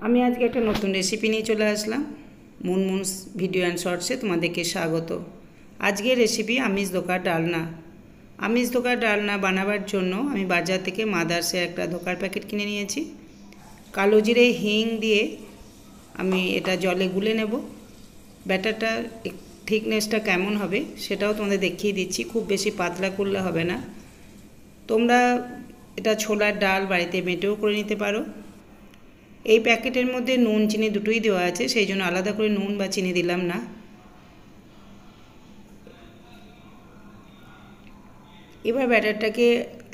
আমি আজকে একটা নতুন রেসিপি নিয়ে চলে আসলাম মুনমুনস ভিডিও অ্যান্ড শর্টসে তোমাদেরকে স্বাগত। আজকের রেসিপি আমিষ ধোকার ডালনা। আমিষ ধোকার ডালনা বানাবার জন্য আমি বাজার থেকে মাদার্সের একটা ধোকার প্যাকেট কিনে নিয়েছি। কালো জিরে হিং দিয়ে আমি এটা জলে গুলে নেব। ব্যাটারটা থিকনেসটা কেমন হবে সেটাও তোমাদের দেখিয়ে দিচ্ছি। খুব বেশি পাতলা করলে হবে না। তোমরা এটা ছোলার ডাল বাড়িতে বেটেও করে নিতে পারো। এই প্যাকেটের মধ্যে নুন চিনি দুটোই দেওয়া আছে, সেই জন্য আলাদা করে নুন বা চিনি দিলাম না। এবার ব্যাটারটাকে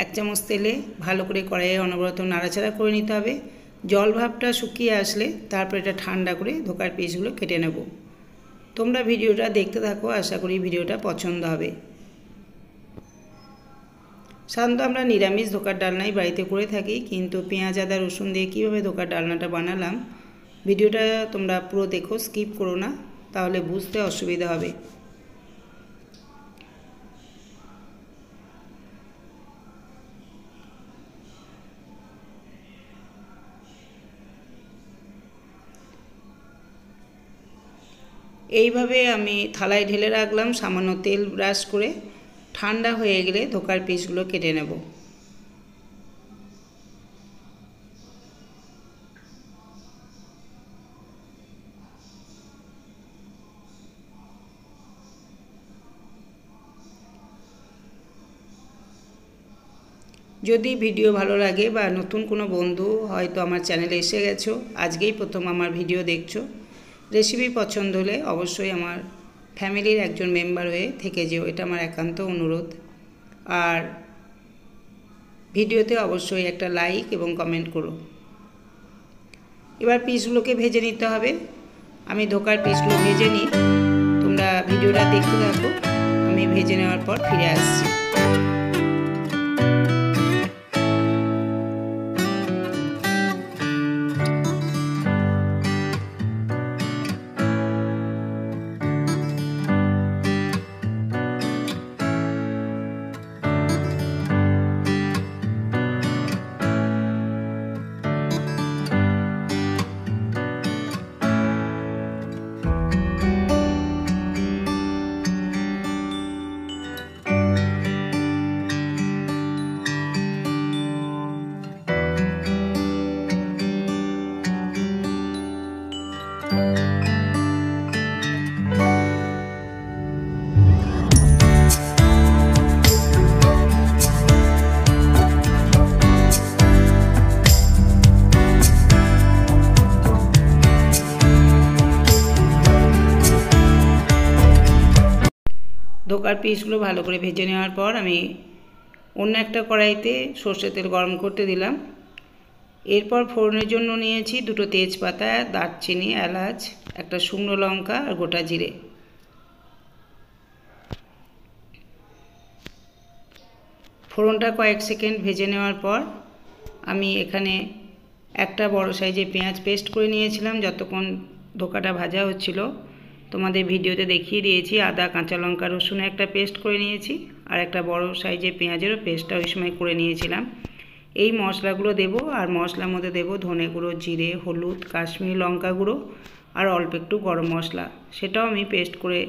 1 চামচ তেলে ভালো করে কড়াইয়ে অনবরত নাড়াচাড়া করে নিতে হবে। জল ভাবটা শুকিয়ে আসলে তারপর এটা ঠান্ডা করে ধোকার পিসগুলো কেটে নেব। তোমরা ভিডিওটা দেখতে থাকো, আশা করি ভিডিওটা পছন্দ হবে। সাধারণত আমরা নিরামিষ ধোকার ডালনাই বাড়িতে করে থাকি, কিন্তু পেঁয়াজ আদা রসুন দিয়ে কীভাবে ধোকার ডালনাটা বানালাম ভিডিওটা তোমরা পুরো দেখো, স্কিপ করো না, তাহলে বুঝতে অসুবিধা হবে। এইভাবে আমি থালায় ঢেলে রাখলাম, সামান্য তেল ব্রাশ করে। ঠান্ডা হয়ে গেলে ধোকার পিসগুলো কেটে নেব। যদি ভিডিও ভালো লাগে বা নতুন কোনো বন্ধু হয়তো আমার চ্যানেলে এসে গেছো, আজকেই প্রথম আমার ভিডিও দেখছো, রেসিপি পছন্দ হলে অবশ্যই আমার ফ্যামিলির একজন মেম্বার হয়ে থেকে যেও, এটা আমার একান্ত অনুরোধ। আর ভিডিওতে অবশ্যই একটা লাইক এবং কমেন্ট করো। এবার পিসগুলোকে ভেজে নিতে হবে। আমি ধোকার পিসগুলো ভেজে নিই, তোমরা ভিডিওটা দেখতে থাকো। আমি ভেজে নেওয়ার পর ফিরে আসছি। ধোকার পিসগুলো ভালো করে ভেজে নেওয়ার পর আমি অন্য একটা কড়াইতে সর্ষের তেল গরম করতে দিলাম। এরপর ফোড়নের জন্য নিয়েছি 2টো তেজপাতা, দারচিনি, এলাচ, একটা শুকনো লঙ্কা আর গোটা জিরে। ফোড়নটা কয়েক সেকেন্ড ভেজে নেওয়ার পর আমি এখানে একটা বড় সাইজে পেঁয়াজ পেস্ট করে নিয়েছিলাম। যতক্ষণ ধোকাটা ভাজা হচ্ছিল তোমাদের ভিডিওতে দেখিয়ে দিয়েছি। আদা, কাঁচা লঙ্কা, রসুনের একটা পেস্ট করে নিয়েছি, আর একটা বড় সাইজের পেঁয়াজেরও পেস্টটা ওই সময় করে নিয়েছিলাম। এই মশলাগুলো দেব, আর মশলার মধ্যে দেব ধনে গুঁড়ো, জিরে, হলুদ, কাশ্মীরি লঙ্কা গুঁড়ো আর অল্প একটু গরম মশলা। সেটাও আমি পেস্ট করে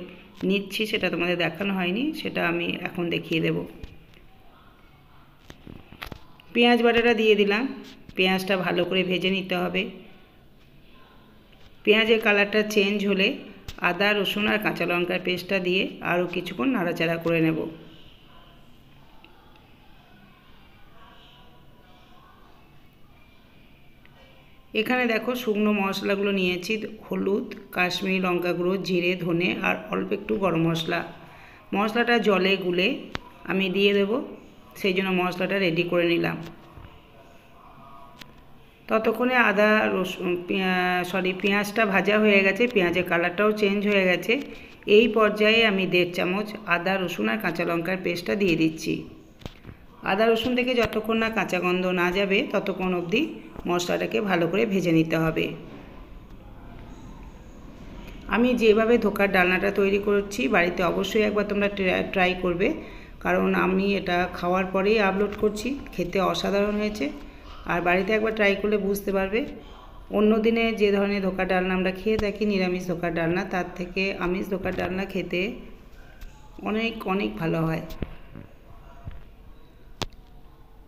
নিচ্ছি, সেটা তোমাদের দেখানো হয়নি, সেটা আমি এখন দেখিয়ে দেব। পেঁয়াজ বাটাটা দিয়ে দিলাম। পেঁয়াজটা ভালো করে ভেজে নিতে হবে। পেঁয়াজের কালারটা চেঞ্জ হলে আদা, রসুন আর কাঁচা লঙ্কার পেস্টটা দিয়ে আরও কিছুক্ষণ নাড়াচাড়া করে নেব। এখানে দেখো শুকনো মশলাগুলো নিয়েছি, হলুদ, কাশ্মীরি লঙ্কা গুঁড়ো, জিরে, ধনে আর অল্প একটু গরম মশলা। মশলাটা জলে গুলে আমি দিয়ে দেব, সেই জন্য মশলাটা রেডি করে নিলাম। ততক্ষণে আদা রসুন পেঁয়াজটা ভাজা হয়ে গেছে, পেঁয়াজের কালারটাও চেঞ্জ হয়ে গেছে। এই পর্যায়ে আমি 1.5 চামচ আদা, রসুন আর কাঁচা লঙ্কার পেস্টটা দিয়ে দিচ্ছি। আদা রসুন থেকে যতক্ষণ না কাঁচা গন্ধ না যাবে ততক্ষণ অবধি মশলাটাকে ভালো করে ভেজে নিতে হবে। আমি যেভাবে ধোকার ডালনাটা তৈরি করছি বাড়িতে অবশ্যই একবার তোমরা ট্রাই করবে, কারণ আমি এটা খাওয়ার পরেই আপলোড করছি। খেতে অসাধারণ হয়েছে, আর বাড়িতে একবার ট্রাই করলে বুঝতে পারবে অন্য দিনে যে ধরনের ধোঁকা ডালনা আমরা খেয়ে থাকি নিরামিষ ধোঁকা ডালনা, তার থেকে আমিষ ধোঁকা ডালনা খেতে অনেক অনেক ভালো হয়।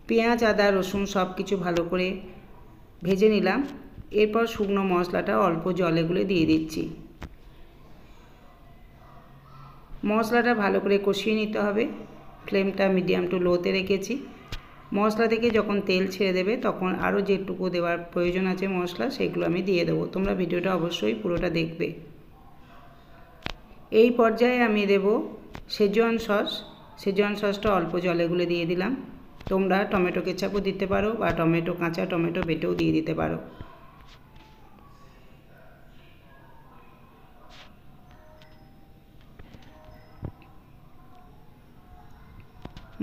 পেঁয়াজ, আদা, রসুন সব কিছু ভালো করে ভেজে নিলাম। এরপর শুকনো মশলাটা অল্প জলে গুলে দিয়ে দিচ্ছি। মশলাটা ভালো করে কষিয়ে নিতে হবে। ফ্লেমটা মিডিয়াম টু লোতে রেখেছি। মশলা থেকে যখন তেল ছেড়ে দেবে তখন আরও যেটুকু দেওয়ার প্রয়োজন আছে মশলা, সেগুলো আমি দিয়ে দেবো। তোমরা ভিডিওটা অবশ্যই পুরোটা দেখবে। এই পর্যায়ে আমি দেব শেজওয়ান সস। শেজওয়ান সসটা অল্প জলে গুলে দিয়ে দিলাম। তোমরা টমেটো কেচাপও দিতে পারো বা কাঁচা টমেটো বেটেও দিয়ে দিতে পারো।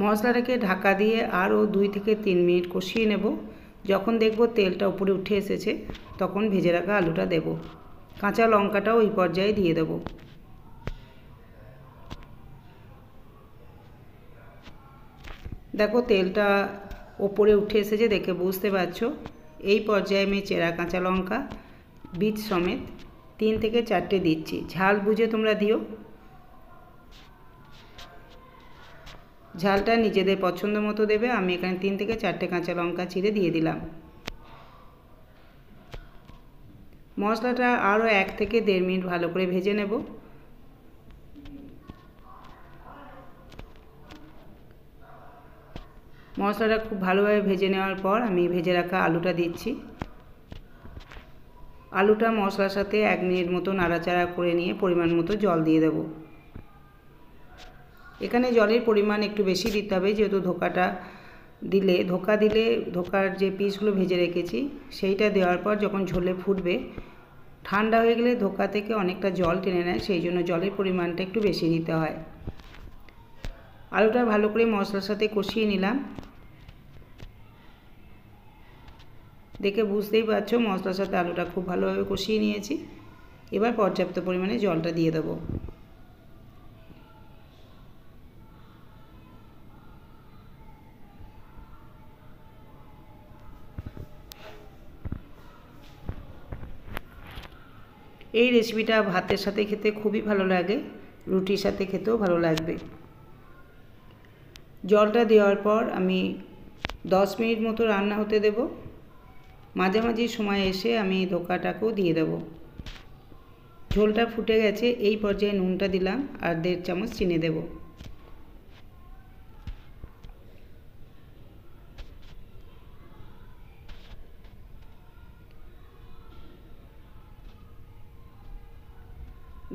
মশলাটাকে ঢাকা দিয়ে আরও 2 থেকে 3 মিনিট কষিয়ে নেব। যখন দেখব তেলটা উপরে উঠে এসেছে তখন ভেজে রাখা আলুটা দেব। কাঁচা লঙ্কাটাও এই পর্যায়ে দিয়ে দেব। দেখো তেলটা ওপরে উঠে এসেছে, দেখে বুঝতে পারছো। এই পর্যায়ে আমি চেরা কাঁচা লঙ্কা বীজ সমেত 3 থেকে 4টে দিচ্ছি। ঝাল বুঝে তোমরা দিও। ঝালটা নিজেদের পছন্দ মতো দেবে। আমি এখানে 3 থেকে 4টে কাঁচা লঙ্কা চিড়ে দিয়ে দিলাম। মশলাটা আরও 1 থেকে 1.5 মিনিট ভালো করে ভেজে নেব। মশলাটা খুব ভালোভাবে ভেজে নেওয়ার পর আমি ভেজে রাখা আলুটা দিচ্ছি। আলুটা মশলার সাথে 1 মিনিট মতো নাড়াচাড়া করে নিয়ে পরিমাণ মতো জল দিয়ে দেব। এখানে জলের পরিমাণ একটু বেশি দিতে হবে, যেহেতু ধোকার যে পিসগুলো ভেজে রেখেছি সেইটা দেওয়ার পর যখন ঝোলে ফুটবে, ঠান্ডা হয়ে গেলে ধোকা থেকে অনেকটা জল টেনে নেয়, সেই জন্য জলের পরিমাণটা একটু বেশি দিতে হয়। আলুটা ভালো করে মশলার সাথে কষিয়ে নিলাম। দেখে বুঝতেই পারছো মশলার সাথে আলুটা খুব ভালোভাবে কষিয়ে নিয়েছি। এবার পর্যাপ্ত পরিমাণে জলটা দিয়ে দেবো। এই রেসিপিটা ভাতের সাথে খেতে খুবই ভালো লাগে, রুটির সাথে খেতেও ভালো লাগবে। জলটা দেওয়ার পর আমি 10 মিনিট মতো রান্না হতে দেব। মাঝামাঝি সময় এসে আমি ধোকাটাকেও দিয়ে দেব। ঝোলটা ফুটে গেছে। এই পর্যায়ে নুনটা দিলাম আর 1.5 চামচ চিনি দেব।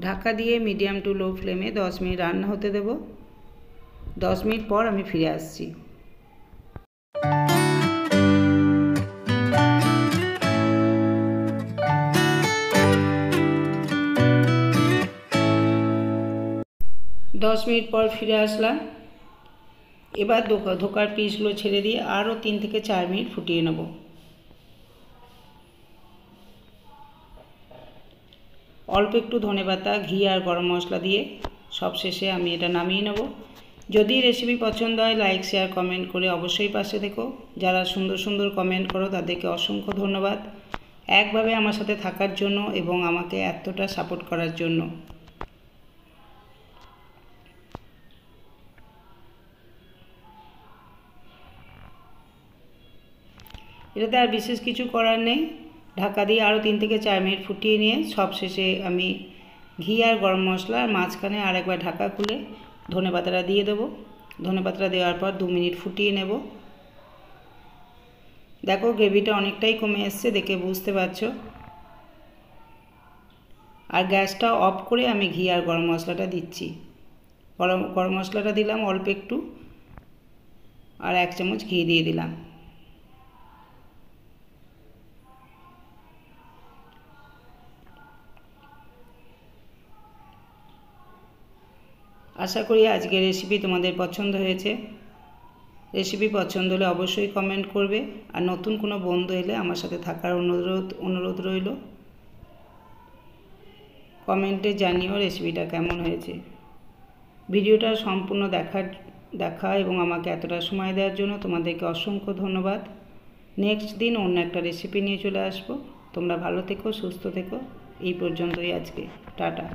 ঢাকা দিয়ে মিডিয়াম টু লো ফ্লেমে 10 মিনিট রান্না হতে দেব। 10 মিনিট পর আমি ফিরে আসছি। দশ মিনিট পর ফিরে আসলাম। এবার ধোকার পিসগুলো ছেড়ে দিয়ে আরও 3 থেকে 4 মিনিট ফুটিয়ে নেব। অল্প একটু ধনেপাতা, ঘি আর গরম মশলা দিয়ে সবশেষে আমি এটা নামিয়ে নেব। যদি রেসিপি পছন্দ হয় লাইক, শেয়ার, কমেন্ট করে অবশ্যই পাশে থেকো। যারা সুন্দর সুন্দর কমেন্ট করো তাদেরকে অসংখ্য ধন্যবাদ একভাবে আমার সাথে থাকার জন্য এবং আমাকে এতটা সাপোর্ট করার জন্য। এটাতে আর বিশেষ কিছু করার নেই। ঢাকা দিয়ে আরও 3 থেকে 4 মিনিট ফুটিয়ে নিয়ে সবশেষে আমি ঘি আর গরম মশলা আর মাঝখানে আরেকবার ঢাকা খুলে ধনেপাতাটা দিয়ে দেবো। ধনেপাতাটা দেওয়ার পর 2 মিনিট ফুটিয়ে নেব। দেখো গ্রেভিটা অনেকটাই কমে এসছে, দেখে বুঝতে পারছো। আর গ্যাসটা অফ করে আমি ঘি আর গরম মশলাটা দিচ্ছি। গরম মশলাটা দিলাম অল্প একটু আর 1 চামচ ঘি দিয়ে দিলাম। আশা করি আজকের রেসিপি তোমাদের পছন্দ হয়েছে। রেসিপি পছন্দ হলে অবশ্যই কমেন্ট করবে। আর নতুন কোনো বন্ধু এলে আমার সাথে থাকার অনুরোধ রইল। কমেন্টে জানিও রেসিপিটা কেমন হয়েছে। ভিডিওটা সম্পূর্ণ দেখা এবং আমাকে এতটা সময় দেওয়ার জন্য তোমাদেরকে অসংখ্য ধন্যবাদ। নেক্সট দিন অন্য একটা রেসিপি নিয়ে চলে আসবো। তোমরা ভালো থেকো, সুস্থ থেকো। এই পর্যন্তই আজকে, টাটা।